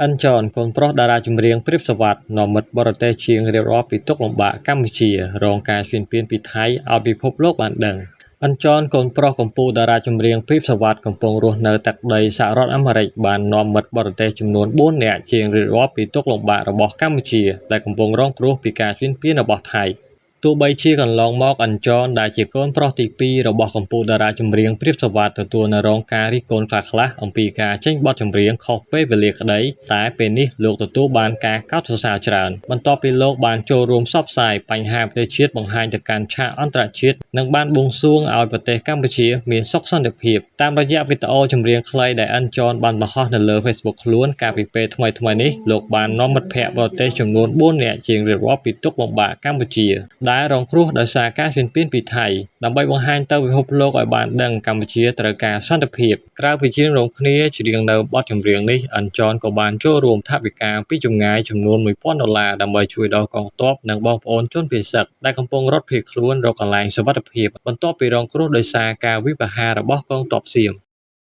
អិនចនកូនប្រុសតារាចម្រៀងព្រាបសវត្ថនាំមិត្តបរទេសជាងរៀបរាប់ពីទុក្ខលំបាកកម្ពុជារងការឈ្លានពានពីថៃឲ្យពិភពលោកបានដឹងអិនចនកូនប្រុសកំពូលតារាចម្រៀងព្រាបសវត្ថកំពុងរស់នៅទឹកដីសហរដ្ឋអាមេរិកបាននាំមិត្តបរទេសចំនួន4នាក់ជាងរៀបរាប់ពីទុក្ខលំបាករបស់កម្ពុជាដែលកំពុងរងគ្រោះពីការឈ្លានពានរបស់ថៃទោះបីជាកន្លងមកអិនចនដែលជាកូនប្រុសទី2របស់កំពូលតារាចម្រៀងព្រាបសវត្ថទទួលនៅរងការរិះគន់ខ្លះៗអំពីការចេញបទចម្រៀងខុសពេលវេលាក្តីតែពេលនេះលោកទទួលបានការកោតសរសើរច្រើនបន្ទាប់ពីលោកបានចូលរួមផ្សព្វផ្សាយបញ្ហាប្រទេសជាតិបង្ហាញទៅកាន់ឆាកអន្តរជាតិនិងបានបួងសួងឲ្យប្រទេសកម្ពុជាមានសុខសន្តិភាពតាមរយៈវីដេអូចម្រៀងខ្លីដែលអិនចនបានបង្ហោះនៅលើ Facebook ខ្លួនកាលពីពេលថ្មីៗនេះលោកបាននាំមិត្តភ័ក្តិបរទេសចំនួន4នាក់ជាងរៀបរាប់ពីទុក្ខលំបាកកម្ពុជាដែលរងគ្រោះដោយសារការឈ្លានពានពីថៃដើម្បីបង្ហាញទៅពិភពលោកឲ្យបានដឹងកម្ពុជាត្រូវការសន្តិភាពក្រៅពីច្រៀងរំគ្នាច្រៀងនៅបទចម្រៀងនេះអិនចនក៏បានចូលរួមថវិកាពីចម្ងាយចំនួន$1000ដើម្បីជួយដល់កងទ័ពនិងបងប្អូនជនភៀសសឹកដែលកំពុងរត់ភៀសខ្លួនរកកន្លែងសុវត្ថិភាពបន្ទាប់ពីរងគ្រោះដោយសារការវាយប្រហាររបស់កងទ័ពសៀម